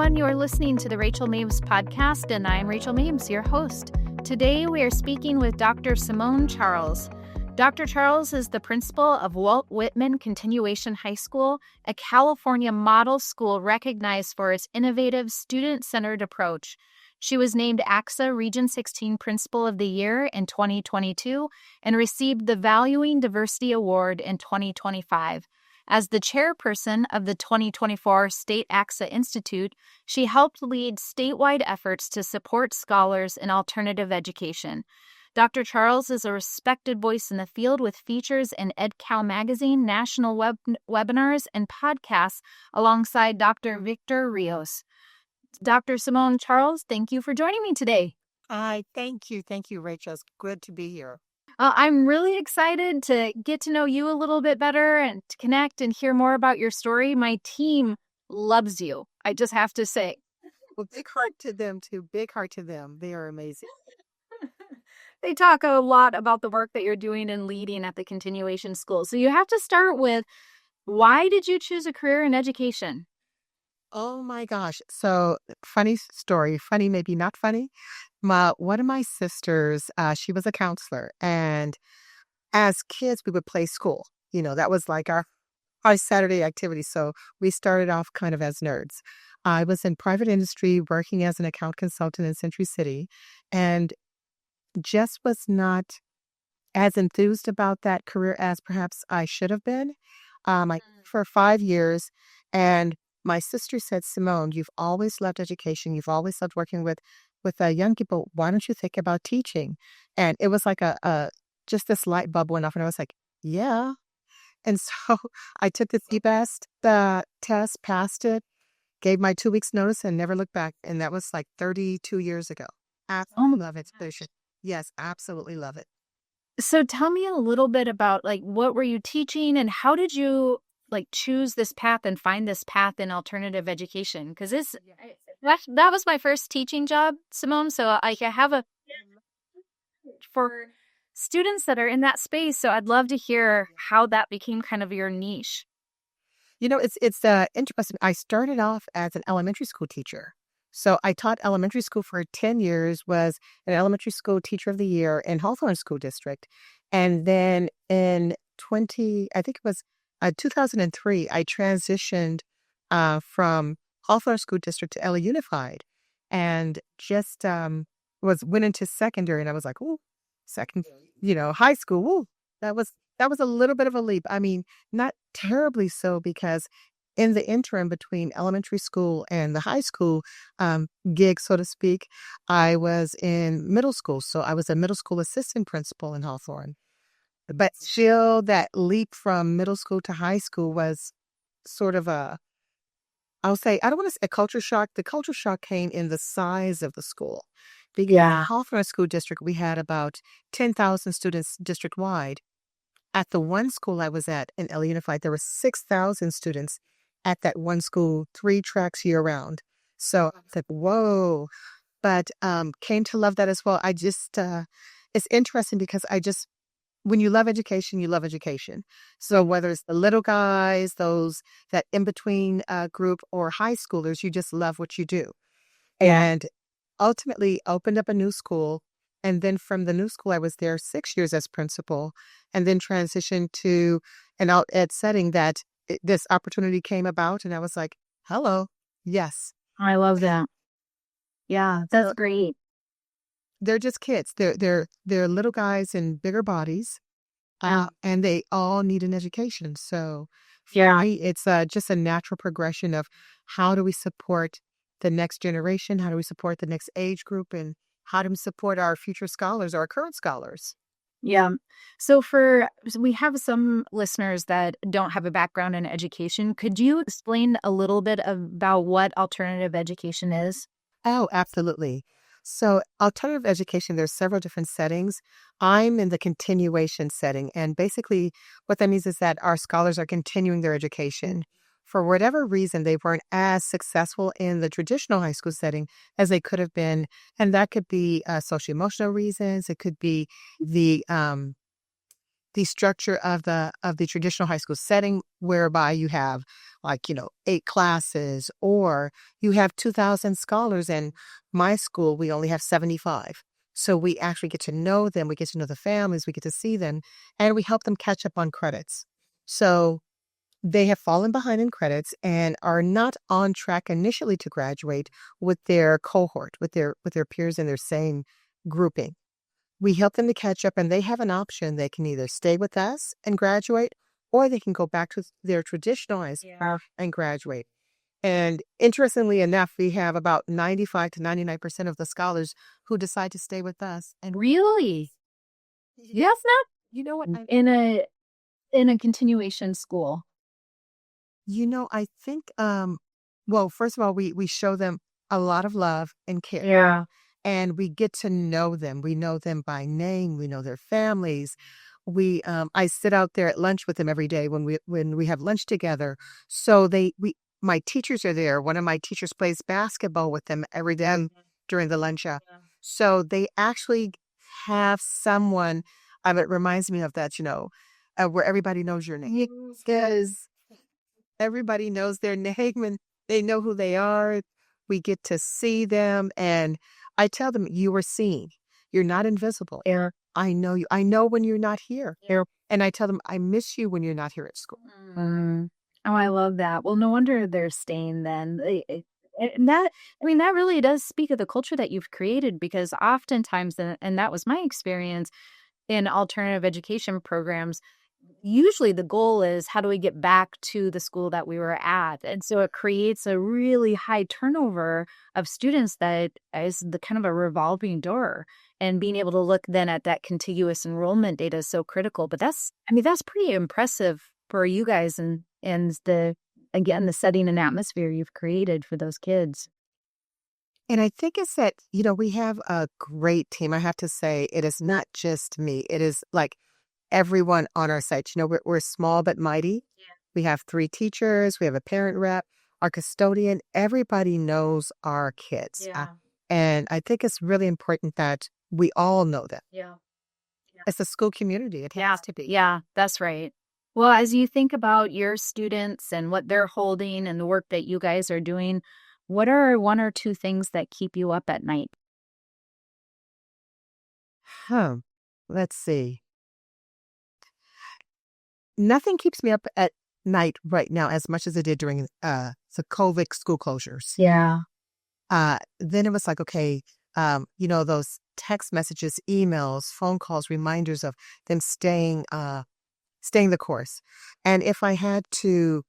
everyone. You are listening to the Rachael Maves Podcast, and I'm Rachael Maves, your host. Today, we are speaking with Dr. Simone Charles. Dr. Charles is the principal of Whitman Continuation High School, a California model school recognized for its innovative, student-centered approach. She was named AXA Region 16 Principal of the Year in 2022 and received the Valuing Diversity Award in 2025. As the chairperson of the 2024 State AXA Institute, she helped lead statewide efforts to support scholars in alternative education. Dr. Charles is a respected voice in the field with features in EdCal Magazine, national webinars, and podcasts alongside Dr. Victor Rios. Dr. Simone Charles, thank you for joining me today. Thank you. Thank you, Rachel. It's good to be here. I'm really excited to get to know you a little bit better and to connect and hear more about your story. My team loves you, I just have to say. Well, big heart to them, too. Big heart to them. They are amazing. They talk a lot about the work that you're doing and leading at the continuation school. So you have to start with, why did you choose a career in education? Oh, my gosh. So funny story. Funny, maybe not funny. One of my sisters, she was a counselor. And as kids, we would play school. You know, that was like our Saturday activity. So we started off kind of as nerds. I was in private industry working as an account consultant in Century City and just was not as enthused about that career as perhaps I should have been. For 5 years. And my sister said, Simone, you've always loved education. You've always loved working with young people. Why don't you think about teaching? And it was like just this light bulb went off, and I was like, yeah. And so I took the the test, passed it, gave my 2 weeks notice, and never looked back. And that was like 32 years ago. Absolutely love education. Yes, absolutely love it. So tell me a little bit about, like, what were you teaching and how did you choose this path and find this path in alternative education? Because that was my first teaching job, Simone. So I have for students that are in that space. So I'd love to hear how that became kind of your niche. You know, it's interesting. I started off as an elementary school teacher. So I taught elementary school for 10 years, was an elementary school teacher of the year in Hawthorne School District. And then in 2003, I transitioned from Hawthorne School District to LA Unified, and just went into secondary, and I was like, "Ooh, high school. Ooh, that was a little bit of a leap. I mean, not terribly so, because in the interim between elementary school and the high school gig, so to speak, I was in middle school. So I was a middle school assistant principal in Hawthorne. But still, that leap from middle school to high school was sort of I'll say, I don't want to say a culture shock. The culture shock came in the size of the school. Because in Hawthorne School District, we had about 10,000 students district-wide. At the one school I was at in LA Unified, there were 6,000 students at that one school, 3 tracks year-round. So I was like, whoa. But came to love that as well. I just, it's interesting because when you love education, you love education. So whether it's the little guys, that in-between group, or high schoolers, you just love what you do. And ultimately opened up a new school. And then from the new school, I was there 6 years as principal, and then transitioned to an out-ed setting that this opportunity came about. And I was like, hello, yes. I love that. Yeah, that's great. They're just kids. They're little guys in bigger bodies, and they all need an education. So for me, it's just a natural progression of how do we support the next generation? How do we support the next age group? And how do we support our future scholars, our current scholars? Yeah. So we have some listeners that don't have a background in education. Could you explain a little bit about what alternative education is? Oh, absolutely. So alternative education, there's several different settings. I'm in the continuation setting. And basically what that means is that our scholars are continuing their education. For whatever reason, they weren't as successful in the traditional high school setting as they could have been. And that could be social-emotional reasons. It could be the the structure of the traditional high school setting, whereby you have 8 classes, or you have 2,000 scholars. And my school, we only have 75. So we actually get to know them. We get to know the families. We get to see them, and we help them catch up on credits. So they have fallen behind in credits and are not on track initially to graduate with their cohort, with their peers in their same grouping. We help them to catch up, and they have an option. They can either stay with us and graduate, or they can go back to their traditional high school and graduate. And interestingly enough, we have about 95 to 99% of the scholars who decide to stay with us. And Really? Yes, not you know what? in a continuation school. I think, well, first of all, we show them a lot of love and care. Yeah. And we get to know them. We know them by name. We know their families. I sit out there at lunch with them every day when we have lunch together. So my teachers are there. One of my teachers plays basketball with them every day during the lunch hour. So they actually have someone. It reminds me of that, where everybody knows your name, because everybody knows their name and they know who they are. We get to see them, and I tell them, you are seen. You're not invisible. Yeah. I know you. I know when you're not here. Yeah. And I tell them, I miss you when you're not here at school. Mm. Oh, I love that. Well, no wonder they're staying then. And that really does speak of the culture that you've created, because oftentimes, and that was my experience in alternative education programs, usually the goal is, how do we get back to the school that we were at? And so it creates a really high turnover of students that is the kind of a revolving door. And being able to look then at that contiguous enrollment data is so critical. But that's pretty impressive for you guys, and the setting and atmosphere you've created for those kids. And I think it's that, we have a great team. I have to say, it is not just me. It is like everyone on our site. We're small but mighty. Yeah. We have 3 teachers. We have a parent rep, our custodian. Everybody knows our kids. Yeah. And I think it's really important that we all know them. Yeah. It's a school community. It has to be. Yeah, that's right. Well, as you think about your students and what they're holding and the work that you guys are doing, what are 1 or 2 things that keep you up at night? Let's see. Nothing keeps me up at night right now as much as it did during the COVID school closures. Yeah. Then it was like, okay, those text messages, emails, phone calls, reminders of them staying the course. And if I had to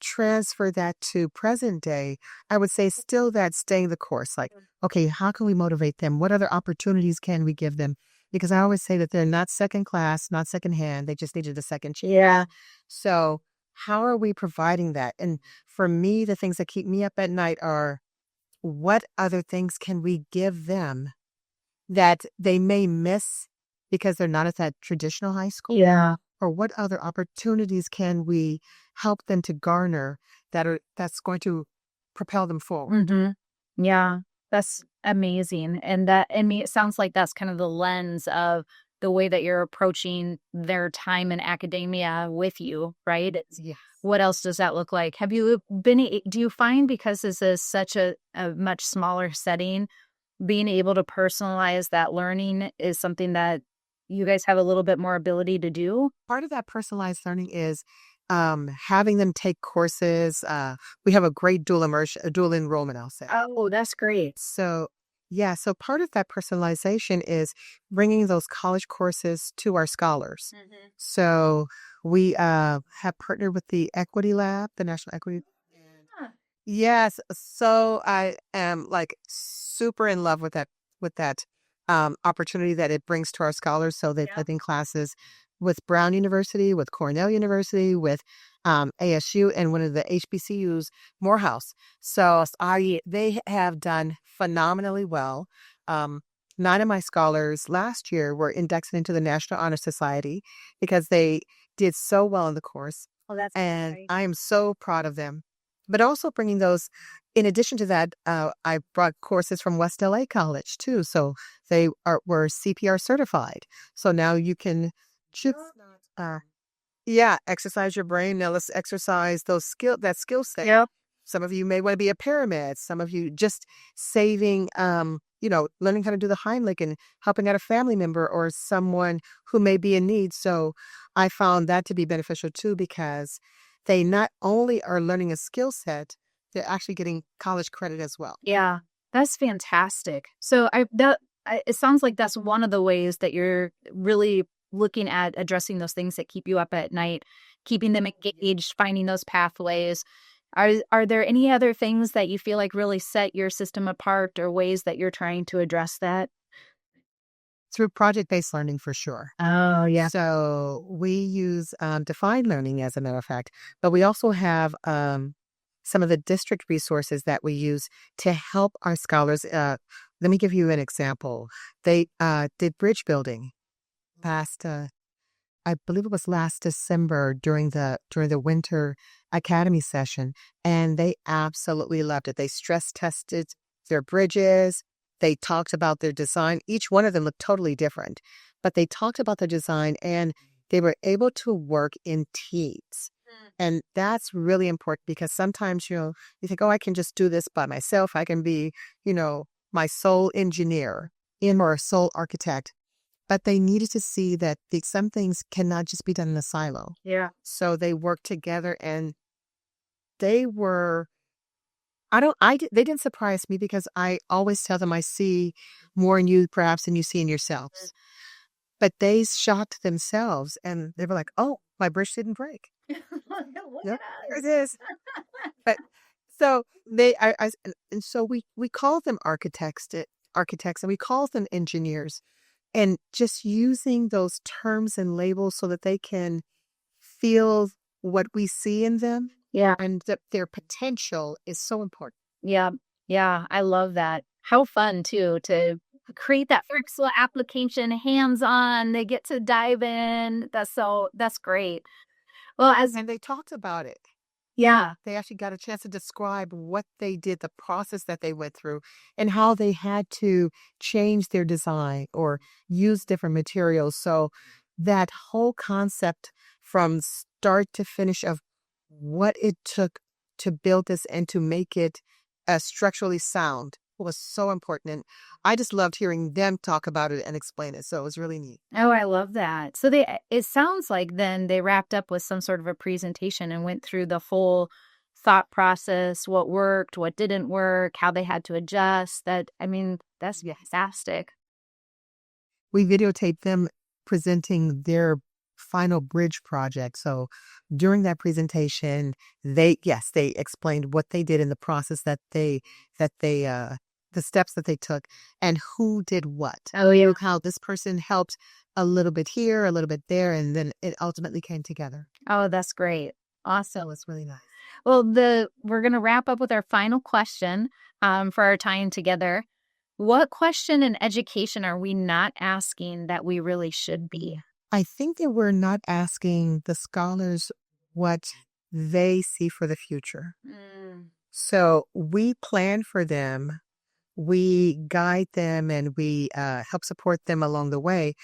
transfer that to present day, I would say still that staying the course. Like, okay, how can we motivate them? What other opportunities can we give them? Because I always say that they're not second class, not second hand. They just needed a second chance. Yeah. So how are we providing that? And for me, the things that keep me up at night are, what other things can we give them that they may miss because they're not at that traditional high school? Yeah. Or what other opportunities can we help them to garner that's going to propel them forward? Mm-hmm. Yeah, that's amazing. And it sounds like that's kind of the lens of the way that you're approaching their time in academia with you, right? Yes. What else does that look like? Do you find, because this is such a much smaller setting, being able to personalize that learning is something that you guys have a little bit more ability to do? Part of that personalized learning is having them take courses. We have a great dual enrollment, I'll say. Oh, that's great. So part of that personalization is bringing those college courses to our scholars. Mm-hmm. So we have partnered with the Equity Lab, the National Equity. Yes. So I am super in love with that opportunity that it brings to our scholars. So they've taken classes with Brown University, with Cornell University, with ASU, and one of the HBCUs, Morehouse. So they have done phenomenally well. 9 of my scholars last year were indexed into the National Honor Society because they did so well in the course. Oh, that's and great. I am so proud of them. But also bringing those, in addition to that, I brought courses from West LA College too. So they were CPR certified. So now you can Uh, yeah, exercise your brain. Now let's exercise that skill set. Yep. Some of you may want to be a paramedic. Some of you just saving, learning how to do the Heimlich and helping out a family member or someone who may be in need. So I found that to be beneficial too, because they not only are learning a skill set, they're actually getting college credit as well. Yeah, that's fantastic. So it sounds like that's one of the ways that you're really looking at addressing those things that keep you up at night, keeping them engaged, finding those pathways. Are there any other things that you feel like really set your system apart, or ways that you're trying to address that? Through project-based learning for sure. Oh, yeah. So we use defined learning, as a matter of fact, but we also have some of the district resources that we use to help our scholars. Let me give you an example. They did bridge building past, I believe it was last December during the winter academy session, and they absolutely loved it. They stress tested their bridges. They talked about their design. Each one of them looked totally different, but they talked about their design, and they were able to work in teams. And that's really important, because sometimes, you think, oh, I can just do this by myself. I can be, my sole engineer or sole architect. But they needed to see that some things cannot just be done in a silo. Yeah. So they worked together, and they were, they didn't surprise me, because I always tell them I see more in you perhaps than you see in yourselves. But they shocked themselves, and they were like, oh, my bridge didn't break. Look Yep, at there us. it is. But so and so we call them architects, and we call them engineers, and just using those terms and labels so that they can feel what we see in them, Yeah. and that their potential is so important. Yeah. Yeah. I love that. How fun too to create that flexible application, hands-on. They get to dive in. That's great. Well, And they talked about it. yeah. They actually got a chance to describe what they did, the process that they went through, and how they had to change their design or use different materials. So that whole concept from start to finish of what it took to build this and to make it structurally sound was so important. And I just loved hearing them talk about it and explain it. So it was really neat. Oh, I love that. So it sounds like then they wrapped up with some sort of a presentation and went through the full thought process, what worked, what didn't work, how they had to adjust. That's fantastic. We videotaped them presenting their final bridge project. So during that presentation, they explained what they did in the process, the steps that they took, and who did what. Oh, yeah. How this person helped a little bit here, a little bit there, and then it ultimately came together. Oh, that's great. Awesome. That was really nice. Well, we're going to wrap up with our final question for our time together. What question in education are we not asking that we really should be? I think that we're not asking the scholars what they see for the future. So we plan for them, we guide them, and we help support them along the way.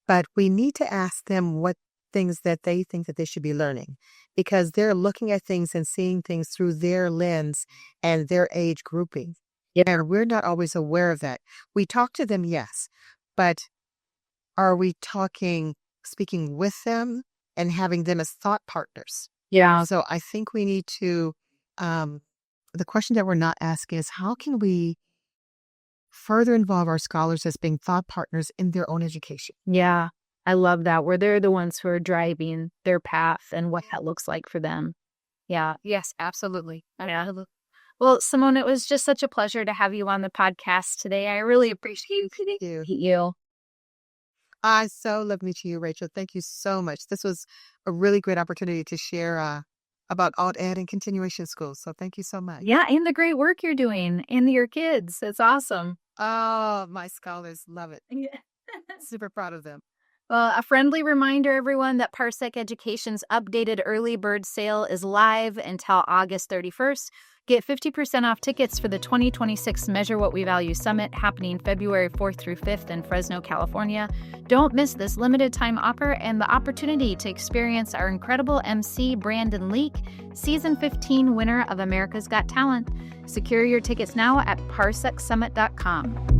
But we need to ask them what things that they think that they should be learning, because they're looking at things and seeing things through their lens and their age grouping. Yep. And we're not always aware of that. We talk to them, yes, but are we speaking with them and having them as thought partners? Yeah. So I think we need to, the question that we're not asking is, how can we further involve our scholars as being thought partners in their own education? Yeah. I love that, where they're the ones who are driving their path and what that looks like for them. Yeah. Yes, absolutely. Yeah. Well, Simone, it was just such a pleasure to have you on the podcast today. I really appreciate you. I so love meeting you, Rachel. Thank you so much. This was a really great opportunity to share about alt ed and continuation schools. So thank you so much. Yeah, and the great work you're doing and your kids. It's awesome. Oh, my scholars love it. Yeah. Super proud of them. Well, a friendly reminder, everyone, that Parsec Education's updated early bird sale is live until August 31st. Get 50% off tickets for the 2026 Measure What We Value Summit happening February 4th through 5th in Fresno, California. Don't miss this limited time offer and the opportunity to experience our incredible MC, Brandon Leake, Season 15 winner of America's Got Talent. Secure your tickets now at parsecsummit.com.